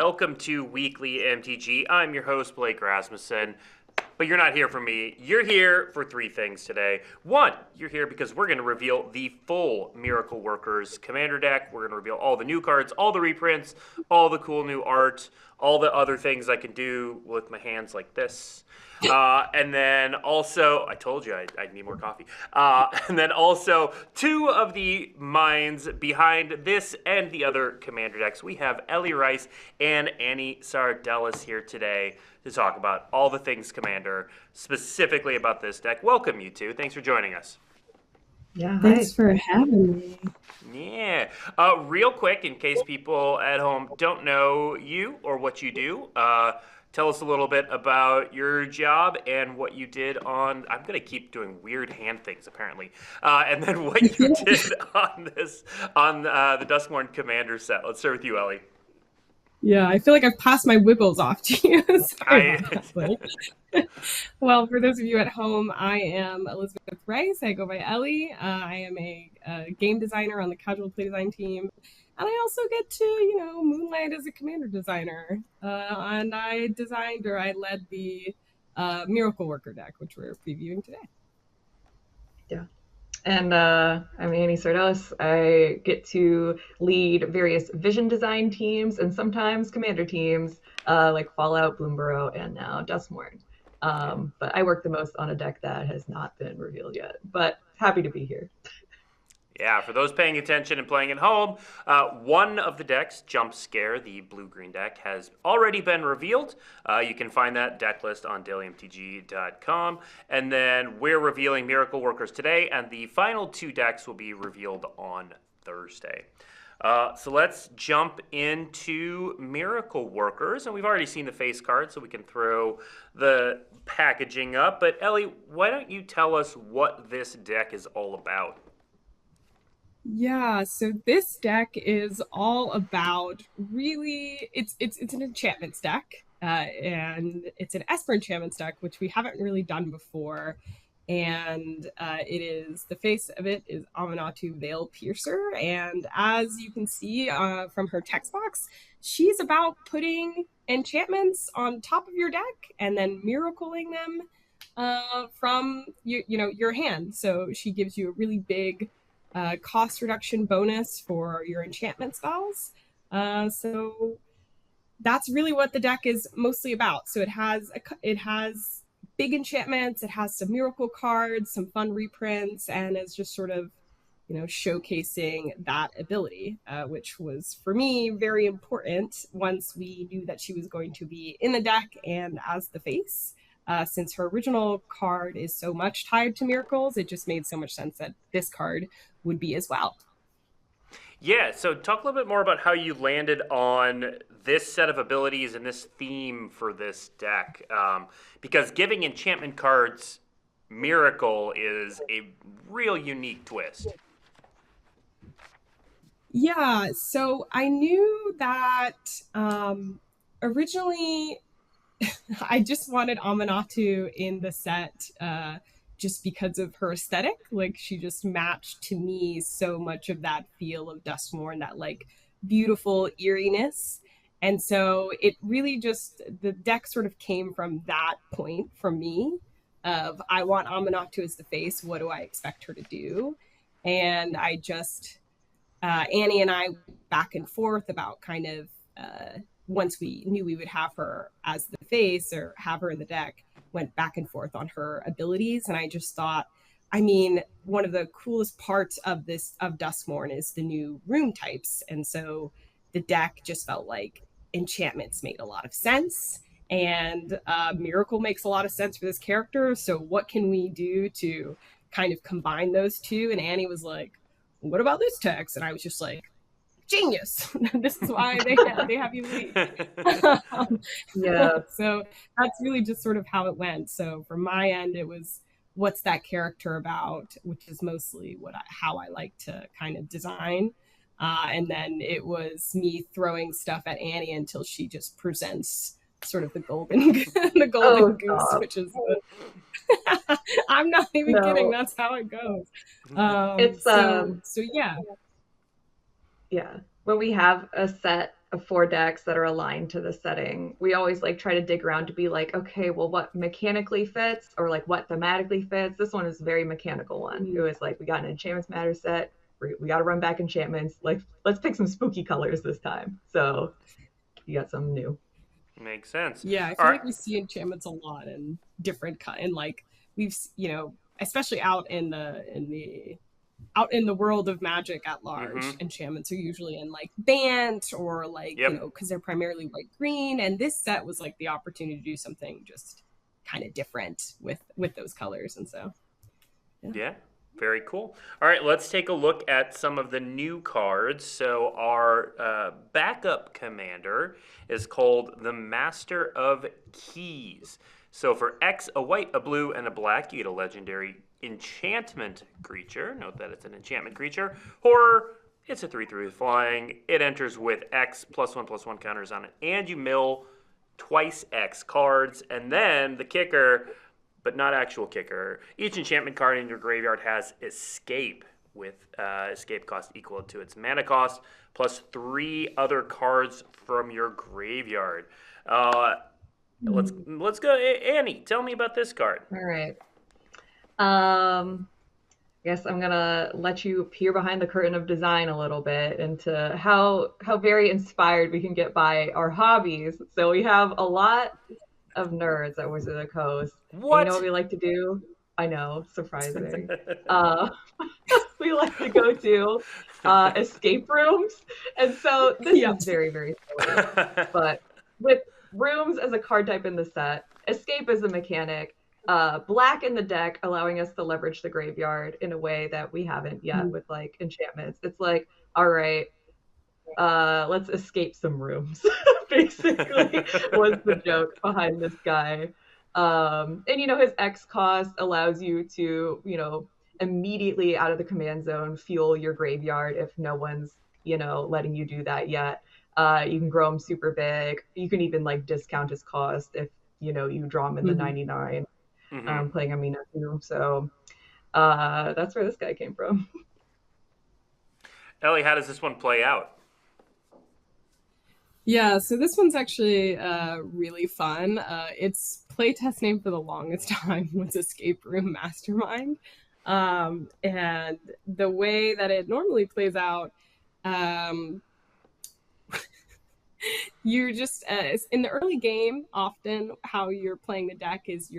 welcome to Weekly MTG. I'm your host, Blake Rasmussen, but you're not here for me. You're here for three things today. One, you're here because we're going to reveal the full Miracle Workers Commander deck. We're going to reveal all the new cards, all the reprints, all the cool new art, all the other things I can do with my hands like this. And then also, I told you I'd need more coffee. And then also, two of the minds behind this and the other Commander decks. We have Ellie Rice and Annie Sardelis here today to talk about all the things Commander, specifically about this deck. Welcome, you two. Thanks for joining us. Yeah, thanks for having me. Yeah. Real quick, in case people at home don't know you or what you do, tell us a little bit about your job and what you did on, I'm going to keep doing weird hand things apparently, and then what you did on the Duskmourn Commander set. Let's start with you, Ellie. Yeah, I feel like I've passed my wiggles off to you. Well, for those of you at home, I am Elizabeth Rice. I go by Ellie. I am a game designer on the casual play design team. And I also get to, moonlight as a commander designer. And I led the Miracle Worker deck, which we're previewing today. Yeah. And I'm Annie Sardelis. I get to lead various vision design teams and sometimes commander teams like Fallout, Bloomburrow, and now Duskmourn. But I work the most on a deck that has not been revealed yet. But happy to be here. Yeah, for those paying attention and playing at home, one of the decks, Jump Scare, the blue-green deck, has already been revealed. You can find that deck list on dailymtg.com. And then we're revealing Miracle Workers today, and the final two decks will be revealed on Thursday. So let's jump into Miracle Workers. And we've already seen the face card, so we can throw the packaging up. But Ellie, why don't you tell us what this deck is all about? Yeah, so this deck is all about it's an enchantments deck, and it's an Esper enchantments deck, which we haven't really done before. And the face of it is Aminatou Veil Piercer, and as you can see from her text box, she's about putting enchantments on top of your deck and then miracling them from your hand. So she gives you a really big cost reduction bonus for your enchantment spells. So that's really what the deck is mostly about. So it has big enchantments, it has some miracle cards, some fun reprints, and it's just sort of showcasing that ability, which was for me very important once we knew that she was going to be in the deck and as the face. Since her original card is so much tied to miracles, it just made so much sense that this card would be as well. Yeah, so talk a little bit more about how you landed on this set of abilities and this theme for this deck. Because giving enchantment cards Miracle is a real unique twist. Yeah, so I knew that originally I just wanted Aminatou in the set just because of her aesthetic. Like, she just matched to me so much of that feel of Duskmourn, that like beautiful eeriness. And so it really just, the deck sort of came from that point for me of, I want Aminatou as the face, what do I expect her to do? And I just, Annie and I back and forth about kind of, once we knew we would have her as the face or have her in the deck, went back and forth on her abilities. And I just thought, one of the coolest parts of Duskmourn is the new room types. And so the deck just felt like enchantments made a lot of sense. And Miracle makes a lot of sense for this character. So what can we do to kind of combine those two? And Annie was like, what about this text? And I was just like, genius. This is why they have you lead. Yeah. So that's really just sort of how it went. So from my end, it was, what's that character about, which is mostly how I like to kind of design. And then it was me throwing stuff at Annie until she just presents sort of the golden goose, which is I'm not even kidding. That's how it goes. It's so yeah. Yeah. When we have a set of 4 decks that are aligned to the setting, we always like try to dig around to be like, okay, well, what mechanically fits or like what thematically fits. This one is a very mechanical one. It was like, we got an Enchantments Matter set. We got to run back enchantments. Like, let's pick some spooky colors this time. So you got something new. Makes sense. Yeah, I feel like we see enchantments a lot in different and like we've, you know, especially out in the world of Magic at large, enchantments are usually in like Bant or like, you know, because they're primarily white green. And this set was like the opportunity to do something just kind of different with those colors. And so, yeah. Very cool. All right, let's take a look at some of the new cards. So our backup commander is called the Master of Keys. So for X, a white, a blue, and a black, you get a legendary enchantment creature. Note that it's an enchantment creature. Horror, it's a 3/3 flying. It enters with X +1/+1 counters on it, and you mill twice X cards. And then the kicker, but not actual kicker, each enchantment card in your graveyard has escape with escape cost equal to its mana cost, plus 3 other cards from your graveyard. Let's go. Annie, tell me about this card. All right. I guess I'm gonna let you peer behind the curtain of design a little bit into how very inspired we can get by our hobbies. So we have a lot of nerds at Wizard of the Coast. What? You know what we like to do? I know, surprising. We like to go to escape rooms. And so this is very, very silly. But with rooms as a card type in the set, escape is a mechanic, black in the deck, allowing us to leverage the graveyard in a way that we haven't yet with like enchantments. It's like, all right, let's escape some rooms, basically, was the joke behind this guy. And, you know, his X cost allows you to, you know, immediately out of the command zone, fuel your graveyard if no one's, you know, letting you do that yet. You can grow him super big. You can even, like, discount his cost if, you know, you draw him in the 99, playing Amina too. So that's where this guy came from. Ellie, how does this one play out? Yeah, so this one's actually really fun. Its playtest name for the longest time was Escape Room Mastermind. And the way that it normally plays out, you're just in the early game, often how you're playing the deck is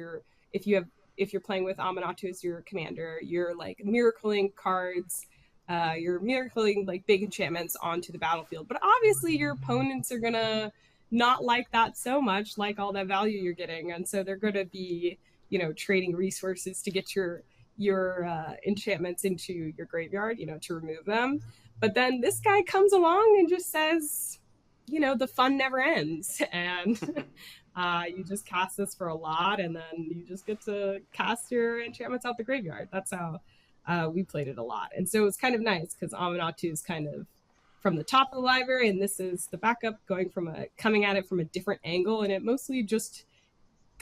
if you're playing with Aminatou as your commander, you're like miracling cards. You're miracling like big enchantments onto the battlefield, but obviously your opponents are gonna not like that so much, like all that value you're getting, and so they're gonna be, you know, trading resources to get your enchantments into your graveyard, you know, to remove them. But then this guy comes along and just says, you know, the fun never ends, and you just cast this for a lot, and then you just get to cast your enchantments out the graveyard. That's how we played it a lot. And so it's kind of nice because Aminatou is kind of from the top of the library, and this is the backup coming at it from a different angle, and it mostly just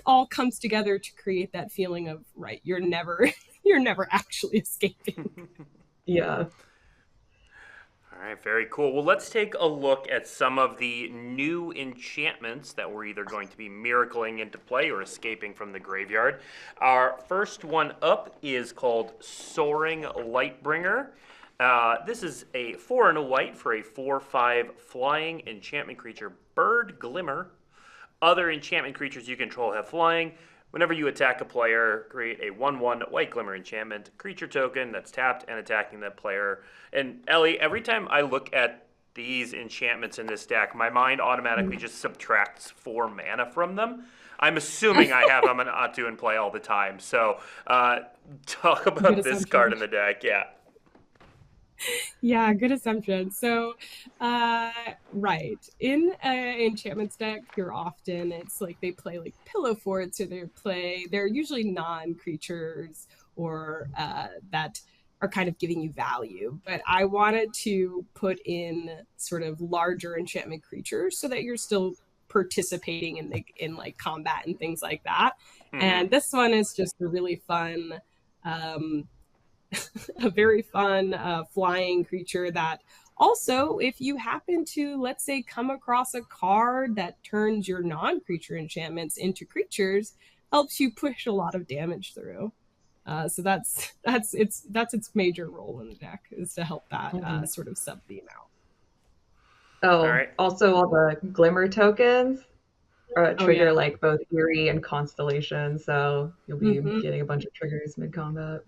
all comes together to create that feeling of, right, you're never actually escaping. Yeah. All right, very cool. Well, let's take a look at some of the new enchantments that we're either going to be miracling into play or escaping from the graveyard. Our first one up is called Soaring Lightbringer. This is a 4 and a white for a 4/5 flying enchantment creature, Bird Glimmer. Other enchantment creatures you control have flying. Whenever you attack a player, create a 1/1 White Glimmer enchantment creature token that's tapped and attacking that player. And Ellie, every time I look at these enchantments in this deck, my mind automatically just subtracts 4 mana from them. I'm assuming I have Aminatou in play all the time. So talk about this card in the deck. Yeah. Yeah, good assumption. So, right. In enchantments deck, it's like they play like pillow forts, or they're usually non-creatures or that are kind of giving you value. But I wanted to put in sort of larger enchantment creatures so that you're still participating in like combat and things like that. And this one is just a really fun a very fun flying creature that Also, if you happen to, let's say, come across a card that turns your non-creature enchantments into creatures, helps you push a lot of damage through. So that's its major role in the deck, is to help that sort of sub theme out. Oh, All right. also all the glimmer tokens trigger yeah. like both Eerie and Constellation, so you'll be getting a bunch of triggers mid-combat.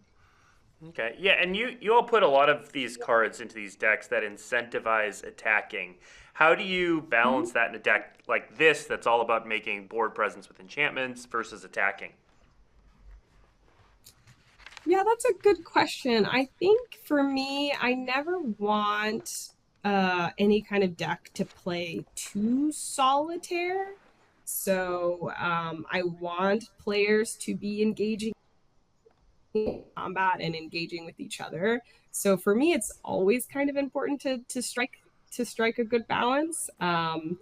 Okay, yeah, and you all put a lot of these cards into these decks that incentivize attacking. How do you balance that in a deck like this that's all about making board presence with enchantments versus attacking? Yeah, that's a good question. I think for me, I never want any kind of deck to play too solitaire. So I want players to be engaging in combat and engaging with each other. So for me, it's always kind of important to strike a good balance. And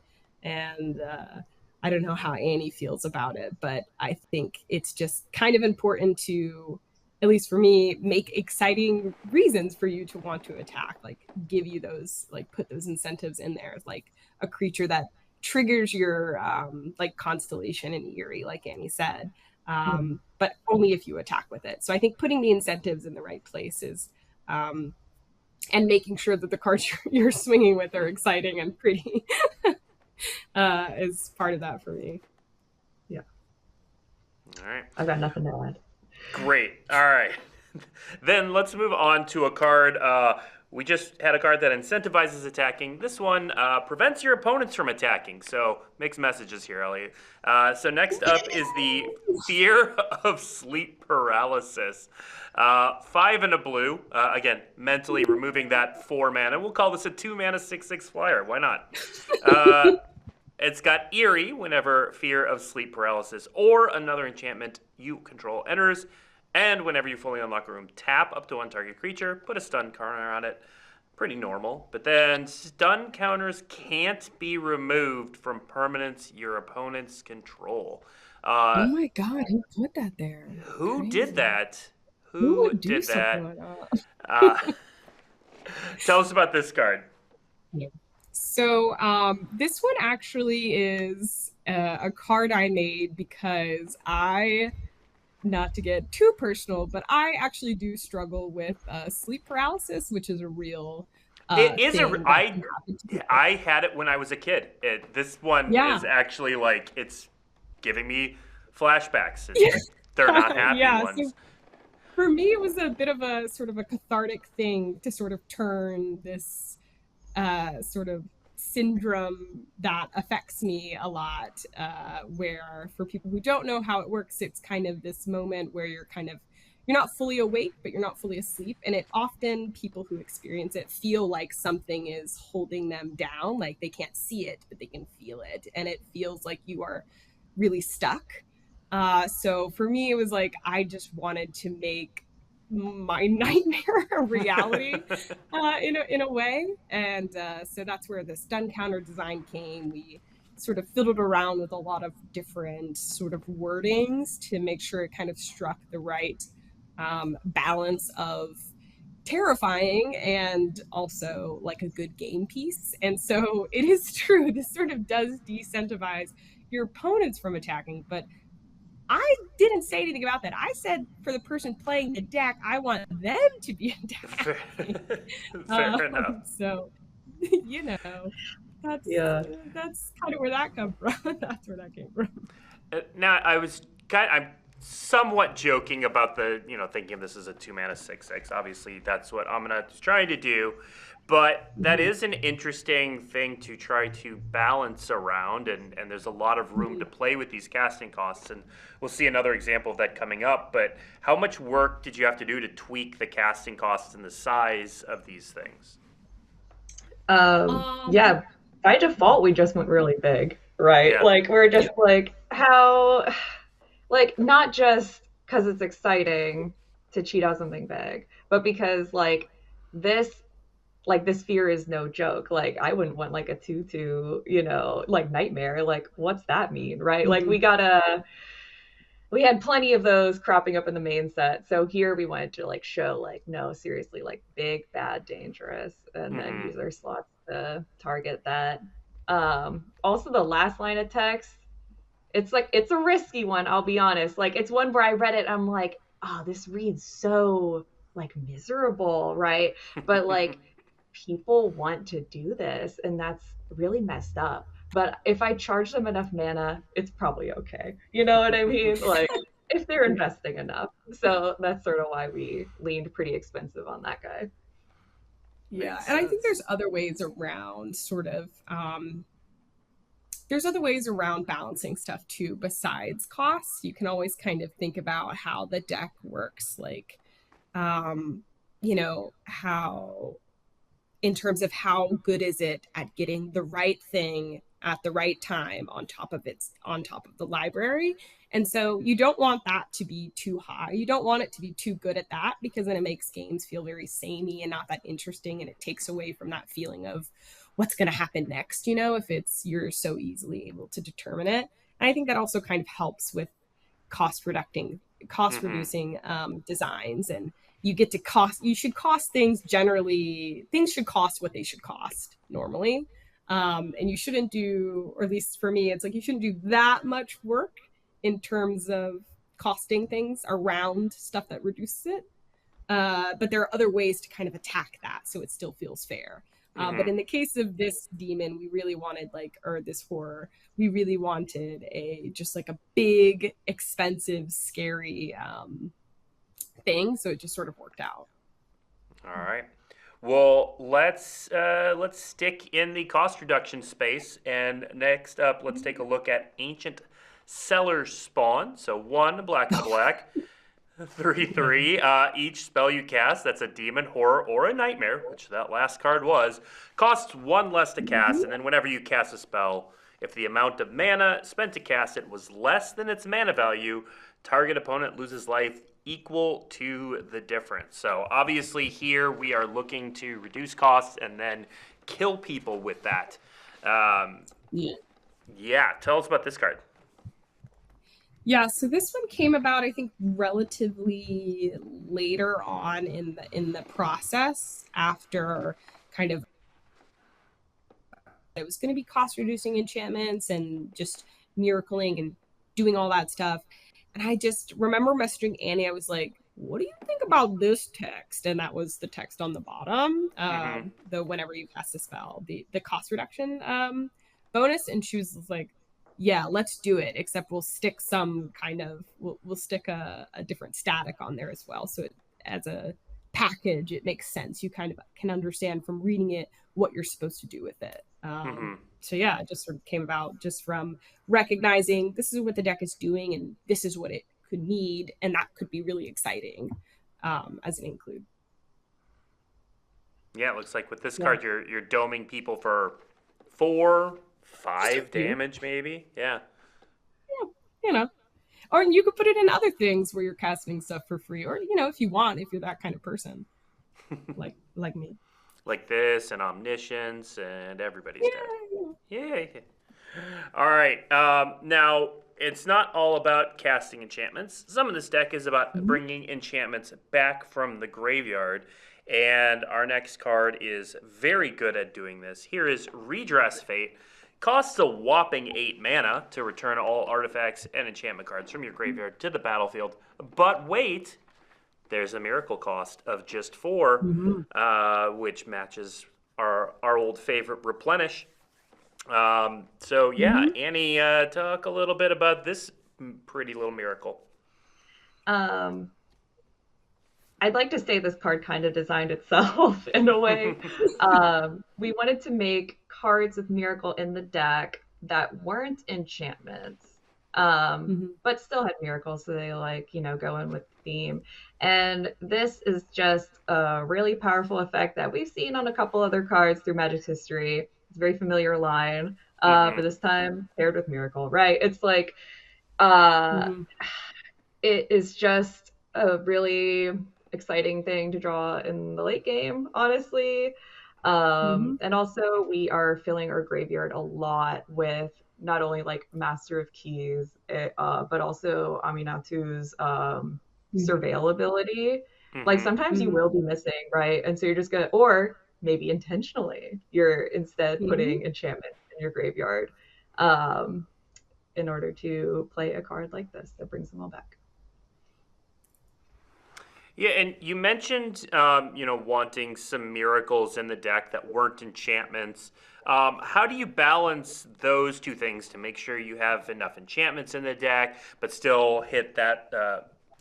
I don't know how Annie feels about it, but I think it's just kind of important to, at least for me, make exciting reasons for you to want to attack, like give you those, like put those incentives in there, like a creature that triggers your like Constellation and Eerie, like Annie said, but only if you attack with it. So I think putting the incentives in the right places and making sure that the cards you're swinging with are exciting and pretty is part of that for me. Yeah. All right. I've got nothing to add. Great. All right. Then let's move on to a card. We just had a card that incentivizes attacking. This one prevents your opponents from attacking. So mixed messages here, Elliot. So next up is the Fear of Sleep Paralysis. 5 and a blue. Again, mentally removing that 4 mana. We'll call this a 2 mana 6/6 flyer. Why not? It's got Eerie whenever Fear of Sleep Paralysis or another enchantment you control enters. And whenever you fully unlock a room, tap up to 1 target creature, put a stun counter on it. Pretty normal. But then stun counters can't be removed from permanents your opponents control. Oh my god, who put that there? Who Crazy. did that? Who would do did that? Like Tell us about this card. Yeah. So this one actually is a card I made because not to get too personal, but I actually do struggle with sleep paralysis, which is a real it is thing I had it when I was a kid. This one is actually like, it's giving me flashbacks. They're not happy ones. So for me, it was a bit of a sort of a cathartic thing to sort of turn this sort of syndrome that affects me a lot, where for people who don't know how it works, it's kind of this moment where you're not fully awake, but you're not fully asleep. And it often, people who experience it feel like something is holding them down, like they can't see it, but they can feel it. And it feels like you are really stuck. So for me, it was like, I just wanted to make my nightmare a reality in a way. And so that's where the stun counter design came. We sort of fiddled around with a lot of different sort of wordings to make sure it kind of struck the right balance of terrifying and also like a good game piece. And so it is true, this sort of does decentivize your opponents from attacking, but I didn't say anything about that. I said for the person playing the deck, I want them to be attacking. Fair enough. So, you know, that's kind of where that comes from. That's where that came from. Now, I'm somewhat joking about thinking this is a 2 mana 6/6. Obviously, that's what Amina is trying to do. But that is an interesting thing to try to balance around, and there's a lot of room to play with these casting costs, and we'll see another example of that coming up. But how much work did you have to do to tweak the casting costs and the size of these things? Yeah, by default, we just went really big, right? Yeah. Like, we're just like, how, like, not just because it's exciting to cheat out something big, but because, like, this fear is no joke. Like, I wouldn't want like a 2/2, like nightmare. Like, what's that mean, right? Like, we gotta we had plenty of those cropping up in the main set. So here we wanted to like show like, no, seriously, like big, bad, dangerous, and then use our slots to target that. Also the last line of text, it's like, it's a risky one, I'll be honest. Like it's one where I read it, I'm like, oh, this reads so like miserable, right? But like people want to do this, and that's really messed up. But if I charge them enough mana, it's probably okay. You know what I mean? Like if they're investing enough. So that's sort of why we leaned pretty expensive on that guy. Yeah, and I think there's other ways around there's other ways around balancing stuff too besides costs. You can always kind of think about how the deck works, like how in terms of how good is it at getting the right thing at the right time on top of the library. And so you don't want that to be too high. You don't want it to be too good at that, because then it makes games feel very samey and not that interesting, and it takes away from that feeling of what's going to happen next, if you're so easily able to determine it. And I think that also kind of helps with cost reducing designs. And you should cost things should cost what they should cost normally. And you shouldn't do, or at least for me, it's like you shouldn't do that much work in terms of costing things around stuff that reduces it. But there are other ways to kind of attack that so it still feels fair. But in the case of this demon, we really wanted this horror, we really wanted a big, expensive, scary thing. So it just sort of worked out. All right. Well, let's stick in the cost reduction space, and next up, let's take a look at Ancient Seller's Spawn. So 1 black and black, 3/3. Each spell you cast that's a demon, horror, or a nightmare, which that last card was, costs 1 less to cast. And then whenever you cast a spell, if the amount of mana spent to cast it was less than its mana value, target opponent loses life equal to the difference. So obviously here we are looking to reduce costs and then kill people with that. Yeah, tell us about this card. Yeah, so this one came about, I think, relatively later on in the process, after kind of it was going to be cost reducing enchantments and just miracling and doing all that stuff. And I just remember messaging Annie. I was like, what do you think about this text? And that was the text on the bottom, the whenever you cast a spell, the cost reduction bonus. And she was like, yeah, let's do it, except we'll stick we'll stick a different static on there as well. So it, as a package, it makes sense. You kind of can understand from reading it what you're supposed to do with it. So yeah, it just sort of came about just from recognizing this is what the deck is doing and this is what it could need, and that could be really exciting as an include. Yeah, it looks like with this card you're doming people for 4, 5 damage maybe. Yeah, or you could put it in other things where you're casting stuff for free, or if you want, if you're that kind of person like me. Like this and Omniscience and everybody's dead. Yeah. All right. Now, it's not all about casting enchantments. Some of this deck is about bringing enchantments back from the graveyard. And our next card is very good at doing this. Here is Redress Fate. Costs a whopping 8 mana to return all artifacts and enchantment cards from your graveyard to the battlefield. But wait, there's a miracle cost of just 4, which matches our old favorite Replenish. So yeah, Annie, talk a little bit about this pretty little miracle. I'd like to say this card kind of designed itself in a way. We wanted to make cards with miracle in the deck that weren't enchantments, but still had miracles, so they go in with theme. And this is just a really powerful effect that we've seen on a couple other cards through Magic's history. It's a very familiar line, but this time paired with miracle, right? It's like it is just a really exciting thing to draw in the late game, honestly. And also we are filling our graveyard a lot with not only like Master of Keys, but also Aminatu's surveil ability. Like sometimes you will be missing, right? And so you're just gonna, or maybe intentionally, you're instead putting enchantments in your graveyard in order to play a card like this that brings them all back. Yeah, and you mentioned, wanting some miracles in the deck that weren't enchantments. How do you balance those two things to make sure you have enough enchantments in the deck, but still hit that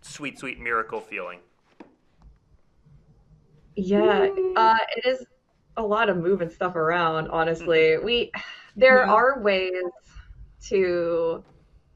sweet, sweet miracle feeling? Yeah, it is a lot of moving stuff around, honestly. There are ways to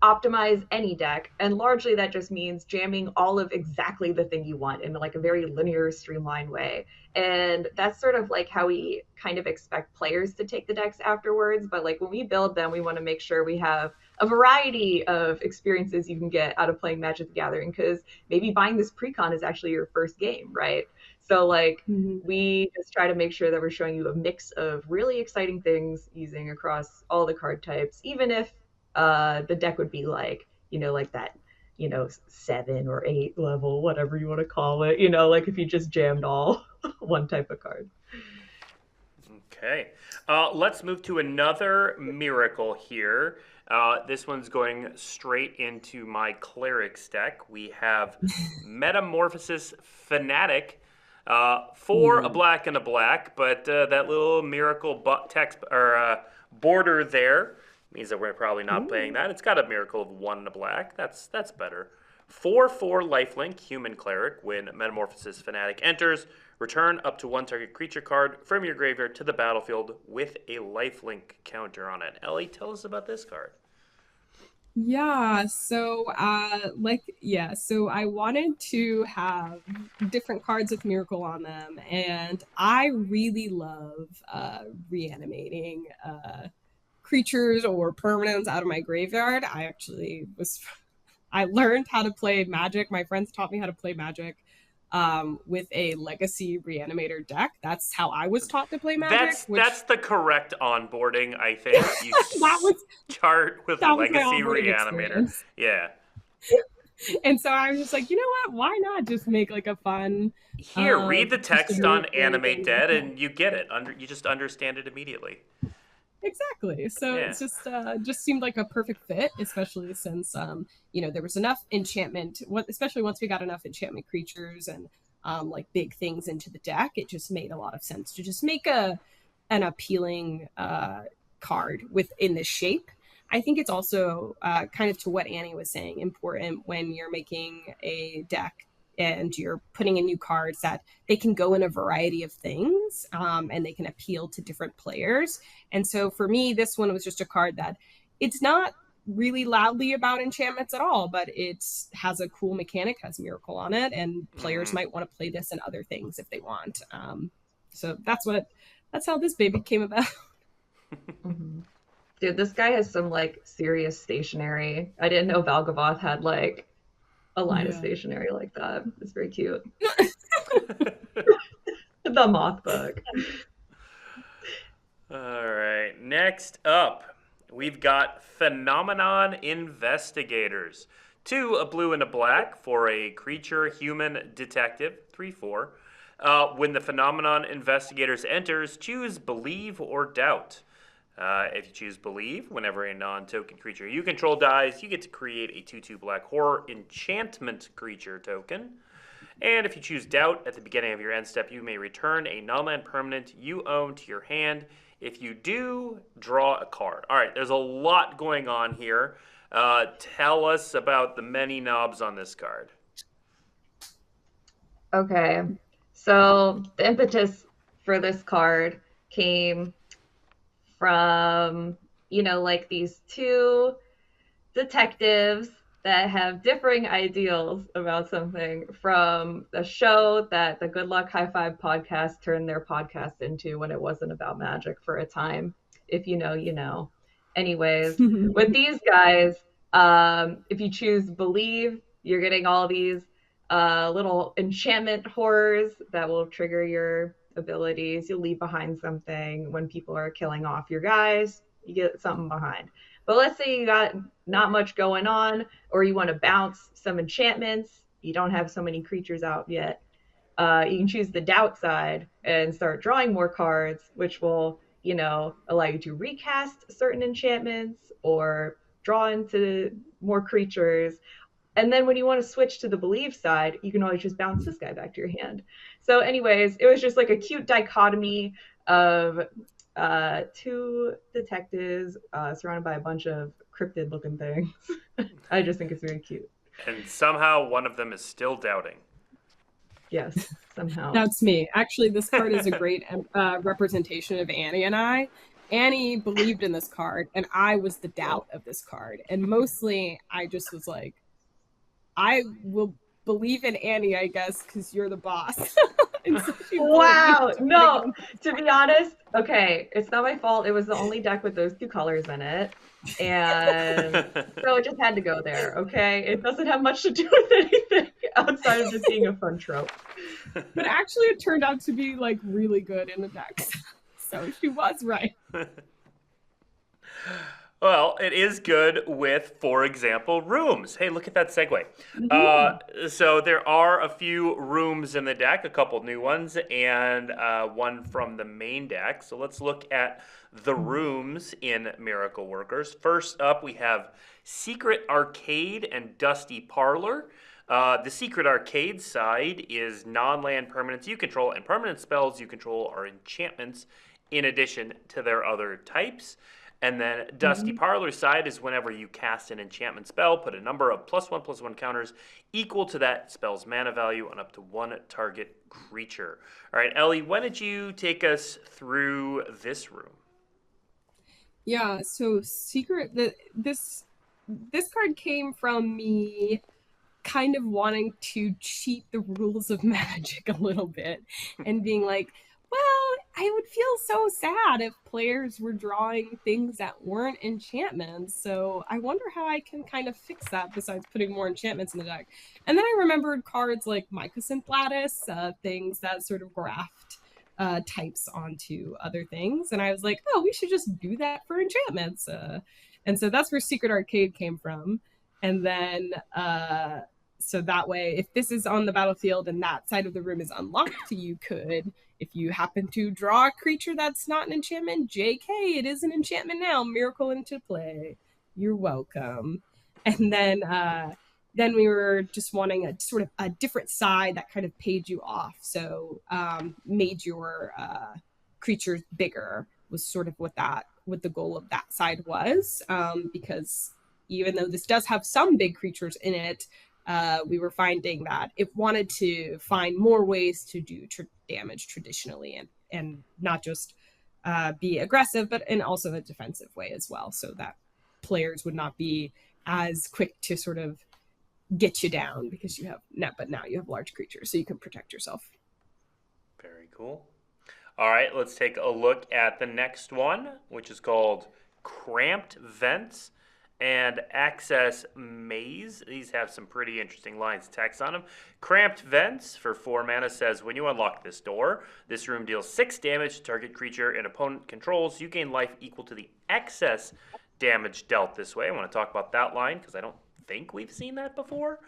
optimize any deck, and largely that just means jamming all of exactly the thing you want in like a very linear, streamlined way. And that's sort of like how we kind of expect players to take the decks afterwards. But like when we build them, we want to make sure we have a variety of experiences you can get out of playing Magic the Gathering, because maybe buying this precon is actually your first game, right? So like we just try to make sure that we're showing you a mix of really exciting things using across all the card types, even if the deck would be like, like that, 7 or 8 level, whatever you want to call it, like if you just jammed all one type of card. Okay. Let's move to another miracle here. This one's going straight into my Clerics deck. We have Metamorphosis Fanatic for a black and a black, but that little miracle text or border there means that we're probably not playing that. It's got a miracle of 1 and a black. That's better. 4/4 lifelink human cleric. When Metamorphosis Fanatic enters, return up to 1 target creature card from your graveyard to the battlefield with a lifelink counter on it. Ellie, tell us about this card. Yeah, so so I wanted to have different cards with Miracle on them, and I really love reanimating creatures or permanents out of my graveyard. I learned how to play Magic. My friends taught me how to play Magic with a Legacy Reanimator deck. That's how I was taught to play Magic. That's the correct onboarding, I think. You start with Legacy Reanimator. Experience. Yeah. And so I was just like, you know what? Why not just make like a fun... Here, read the text on Animate Dead and you get it. You just understand it immediately. Exactly. So it's just seemed like a perfect fit, especially since there was enough enchantment, especially once we got enough enchantment creatures and like big things into the deck. It just made a lot of sense to just make an appealing card within this shape. I think it's also kind of to what Annie was saying, important when you're making a deck and you're putting in new cards that they can go in a variety of things and they can appeal to different players. And so for me, this one was just a card that it's not really loudly about enchantments at all, but it has a cool mechanic, has Miracle on it, and players might want to play this and other things if they want. So that's how this baby came about. Dude, this guy has some like serious stationery. I didn't know Valgavoth had like a line of stationery like that. It's very cute. The moth bug. All right. Next up, we've got Phenomenon Investigators. 2, a blue and a black for a creature human detective. 3/4. When the Phenomenon Investigators enters, choose Believe or Doubt. If you choose Believe, whenever a non-token creature you control dies, you get to create a 2/2 black horror enchantment creature token. And if you choose Doubt, at the beginning of your end step, you may return a non-land permanent you own to your hand. If you do, draw a card. All right, there's a lot going on here. Tell us about the many knobs on this card. Okay, so the impetus for this card came from, like these 2 detectives that have differing ideals about something from the show that the Good Luck High Five podcast turned their podcast into when it wasn't about magic for a time. If you know, you know. Anyways, with these guys, if you choose Believe, you're getting all these little enchantment horrors that will trigger your abilities. You'll leave behind something when people are killing off your guys. You get something behind. But let's say you got not much going on, or you want to bounce some enchantments, you don't have so many creatures out yet. You can choose the doubt side and start drawing more cards, which will, allow you to recast certain enchantments or draw into more creatures. And then when you want to switch to the believe side, you can always just bounce this guy back to your hand. So, anyways, it was just like a cute dichotomy of two detectives surrounded by a bunch of cryptid looking things. I just think it's very cute. And somehow one of them is still doubting. Yes, somehow. That's me. Actually, this card is a great representation of Annie and I. Annie believed in this card, and I was the doubt of this card. And mostly, I just was like, I will believe in Annie, I guess, because you're the boss. So wow. No, to be honest, okay, it's not my fault. It was the only deck with those two colors in it. And so it just had to go there, okay? It doesn't have much to do with anything outside of just being a fun trope. But actually, it turned out to be like really good in the decks. So she was right. Well, it is good with, for example, rooms. Hey, look at that segue. So there are a few rooms in the deck, a couple new ones, and one from the main deck. So let's look at the rooms in Miracle Workers. First up, we have Secret Arcade and Dusty Parlor. The Secret Arcade side is non-land permanents you control, and permanent spells you control are enchantments in addition to their other types. And then Dusty Parlor side is whenever you cast an enchantment spell, put a number of +1/+1 counters equal to that spell's mana value on up to one target creature. All right, Ellie, why don't you take us through this room? Yeah, so this card came from me kind of wanting to cheat the rules of Magic a little bit and being like, well, I would feel so sad if players were drawing things that weren't enchantments. So I wonder how I can kind of fix that besides putting more enchantments in the deck. And then I remembered cards like Mycosynth Lattice, things that sort of graft types onto other things. And I was like, oh, we should just do that for enchantments. And so that's where Secret Arcade came from. And then so that way, if this is on the battlefield and that side of the room is unlocked, you could, if you happen to draw a creature that's not an enchantment, JK, it is an enchantment now, miracle into play. You're welcome. And then we were just wanting a sort of a different side that kind of paid you off. So made your creatures bigger was sort of what the goal of that side was. Because even though this does have some big creatures in it, we were finding that it wanted to find more ways to do damage traditionally and not just be aggressive, but in also a defensive way as well, so that players would not be as quick to sort of get you down because you have but now you have large creatures, so you can protect yourself. Very cool. All right, let's take a look at the next one, which is called Cramped Vents and Access Maze. These have some pretty interesting lines of text on them. Cramped Vents for 4 mana says, when you unlock this door, this room deals 6 damage to target creature and opponent controls. You gain life equal to the excess damage dealt this way. I want to talk about that line because I don't think we've seen that before.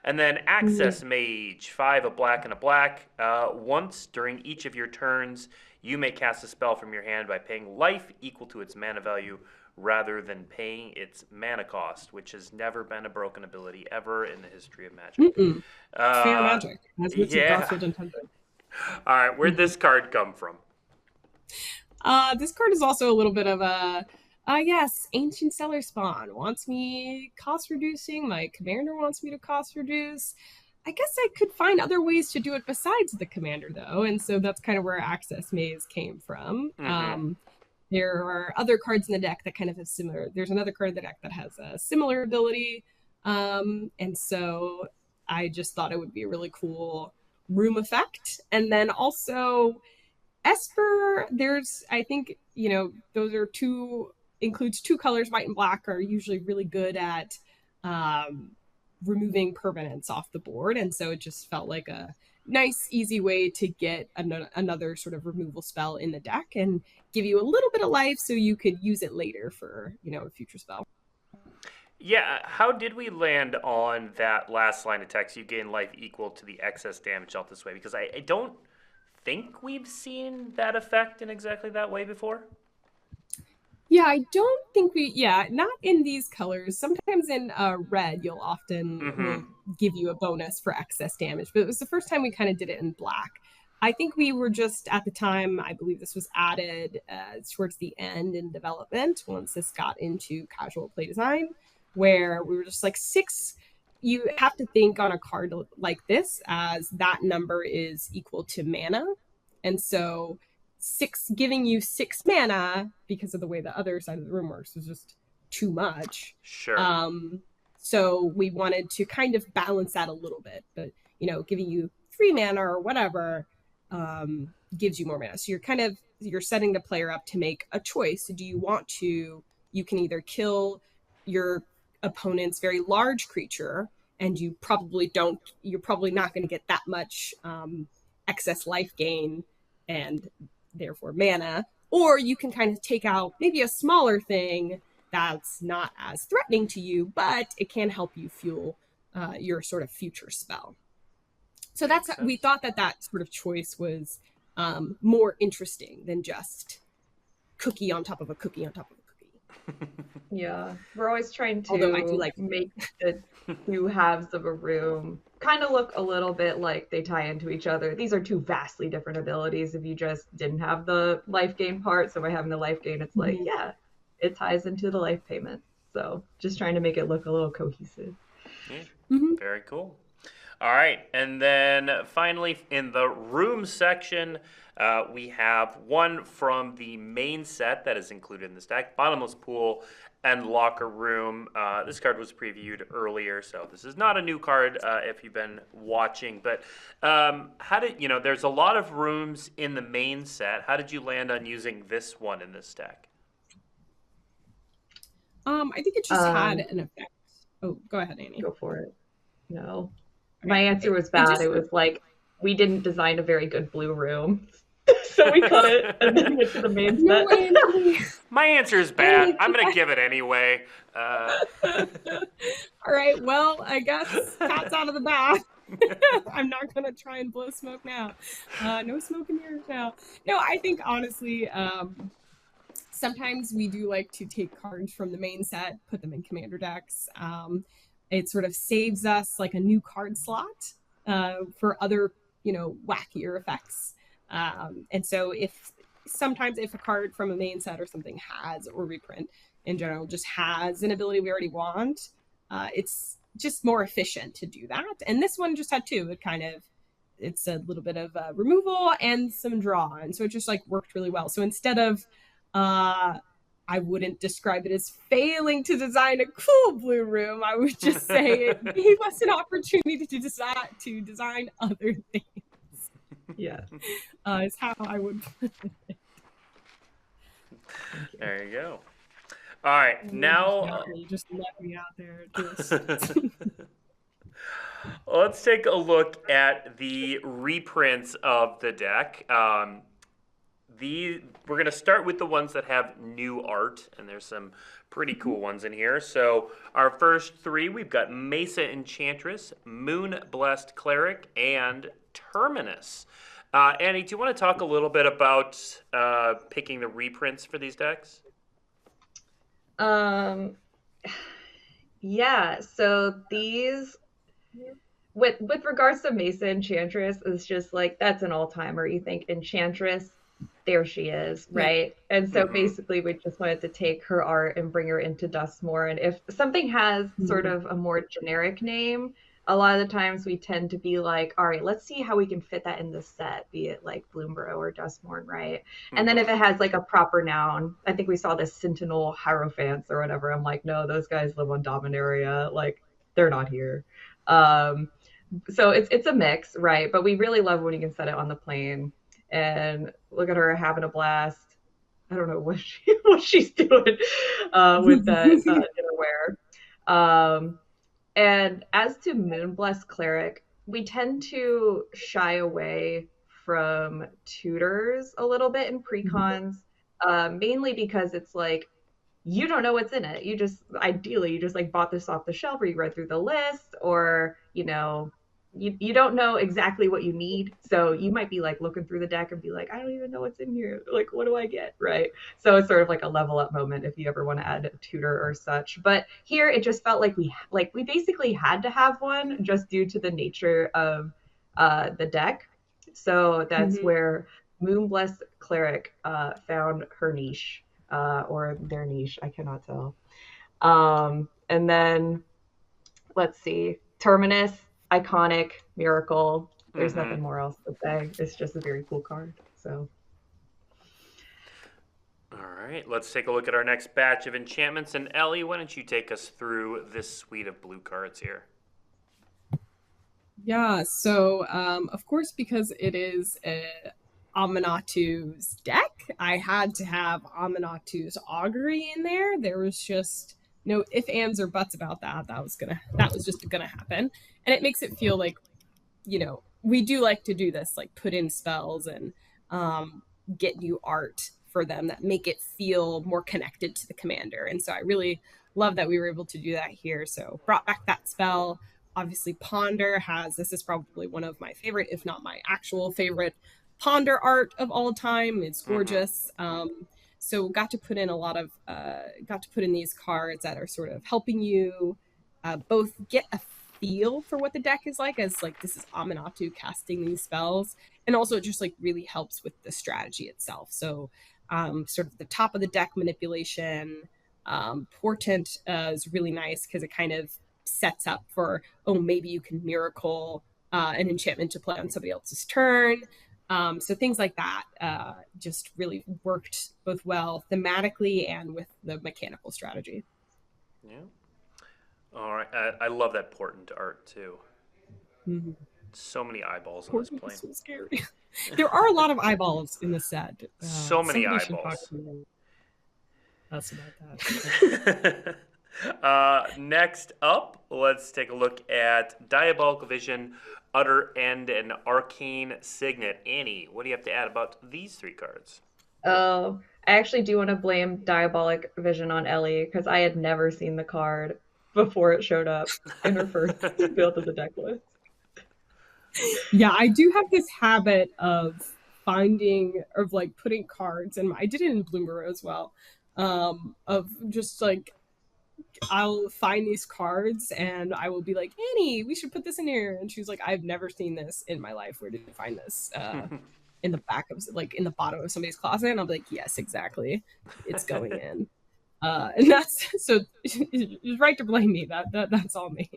And then Access Mage, 5 a black and a black. Once during each of your turns, you may cast a spell from your hand by paying life equal to its mana value rather than paying its mana cost, which has never been a broken ability ever in the history of Magic. Fair Magic, as Richard Garfield intended. All right, where'd this card come from? This card is also a little bit of a, yes, Ancient Stellar Spawn wants me cost reducing, my commander wants me to cost reduce. I guess I could find other ways to do it besides the commander, though, and so that's kind of where Access Maze came from. There are other cards in the deck that kind of have similar. There's another card in the deck that has a similar ability. And so I just thought it would be a really cool room effect. And then also Esper, I think, those are includes 2 colors, white and black, are usually really good at removing permanents off the board. And so it just felt like a nice, easy way to get another sort of removal spell in the deck and give you a little bit of life so you could use it later for, a future spell. Yeah, how did we land on that last line of text? You gain life equal to the excess damage dealt this way, because I don't think we've seen that effect in exactly that way before. Yeah, I don't think not in these colors. Sometimes in red, you'll often will give you a bonus for excess damage, but it was the first time we kind of did it in black. I think we were just, at the time, I believe this was added towards the end in development, once this got into casual play design, where we were just like 6, you have to think on a card like this as that number is equal to mana. And so 6 giving you 6 mana, because of the way the other side of the room works, is just too much. Sure. So we wanted to kind of balance that a little bit, but giving you 3 mana or whatever gives you more mana. So you're setting the player up to make a choice. Do you want to? You can either kill your opponent's very large creature, and you're probably not going to get that much excess life gain and therefore mana, or you can kind of take out maybe a smaller thing that's not as threatening to you, but it can help you fuel your sort of future spell. So we thought that sort of choice was more interesting than just cookie on top of a cookie on top of a cookie. Yeah, we're always trying to Although I do make the 2 halves of a room kind of look a little bit like they tie into each other. These are 2 vastly different abilities if you just didn't have the life gain part. So by having the life gain, it's like, yeah, it ties into the life payment. So just trying to make it look a little cohesive. Yeah. Very cool. All right, and then finally in the room section, we have one from the main set that is included in this deck, Bottomless Pool and Locker Room. This card was previewed earlier, so this is not a new card if you've been watching. But there's a lot of rooms in the main set. How did you land on using this one in this deck? I think it just had an effect. Oh, go ahead, Annie. Go for it. No. My answer was bad. It was like, we didn't design a very good blue room. So we cut it and then went to the main set. My answer is bad. I'm going to give it anyway. All right, well, I guess cat's out of the bag. I'm not going to try and blow smoke now. No smoke in here now. No, I think, honestly, sometimes we do like to take cards from the main set, put them in commander decks. It sort of saves us like a new card slot for other, wackier effects. And so sometimes if a card from a main set or something has, or reprint in general, just has an ability we already want, it's just more efficient to do that. And this one just had 2. It's a little bit of removal and some draw. And so it just worked really well. So instead of, I wouldn't describe it as failing to design a cool blue room. I would just say it gave us an opportunity to design other things. Yeah. Is how I would put it. There you go. All right, now... You just let me out there. Let's take a look at the reprints of the deck. We're going to start with the ones that have new art, and there's some pretty cool ones in here. So our first 3, we've got Mesa Enchantress, Moon Blessed Cleric, and Terminus. Annie, do you want to talk a little bit about picking the reprints for these decks? Yeah, so these... With regards to Mesa Enchantress, it's just that's an all-timer. You think Enchantress, there she is, right? And so basically we just wanted to take her art and bring her into Duskmourn. And if something has sort of a more generic name, a lot of the times we tend to be like, all right, let's see how we can fit that in the set, be it Bloomborough or Duskmourn, right? And then if it has a proper noun, I think we saw this Sentinel Hierophants or whatever. I'm like, no, those guys live on Dominaria. They're not here. So it's a mix, right? But we really love when you can set it on the plane. And look at her having a blast. I don't know what she's doing with that dinnerware. And as to Moonblessed Cleric, we tend to shy away from tutors a little bit in precons, mainly because it's like you don't know what's in it. You just ideally you just like bought this off the shelf or you read through the list or you don't know exactly what you need. So you might be like looking through the deck and be like, I don't even know what's in here. Like, what do I get? Right. So it's sort of like a level up moment if you ever want to add a tutor or such. But here it just felt like we basically had to have one just due to the nature of the deck. So that's where Moonblessed Cleric found her niche, or their niche, I cannot tell. And then let's see, Terminus, iconic, miracle. There's nothing more else to say. It's just a very cool card. So. All right, let's take a look at our next batch of enchantments. And Ellie, why don't you take us through this suite of blue cards here? Yeah, so of course, because it is Aminatu's deck, I had to have Aminatu's Augury in there. There was just no ifs, ands, or buts about that. That was just gonna happen. And it makes it feel like, we do like to do this, like put in spells and get new art for them that make it feel more connected to the commander. And so I really love that we were able to do that here. So brought back that spell. Obviously, Ponder this is probably one of my favorite, if not my actual favorite, Ponder art of all time. It's gorgeous. So got to put in these cards that are sort of helping you both get a feel for what the deck is like, as like this is Aminatu casting these spells, and also it just like really helps with the strategy itself. So sort of the top of the deck manipulation, Portent is really nice because it kind of sets up for, maybe you can miracle an enchantment to play on somebody else's turn. So things like that just really worked both well thematically and with the mechanical strategy. Yeah. All right. I love that Portent art too. So many eyeballs on this plane. So scary. There are a lot of eyeballs in the set. So many eyeballs. Us about that. Next up, let's take a look at Diabolical Vision, Utter End, and Arcane Signet. Annie, what do you have to add about these three cards? Oh, I actually do want to blame Diabolic Vision on Ellie because I had never seen the card before it showed up in her first build of the deck list. Yeah, I do have this habit of putting cards, and I did it in Bloomer as well, of just like, I'll find these cards and I will be like, Annie, we should put this in here. And she's like, I've never seen this in my life. Where did you find this? In the back of, like, in the bottom of somebody's closet. And I'm like, yes, exactly. It's going in. And that's, so you're right to blame me. That's all me.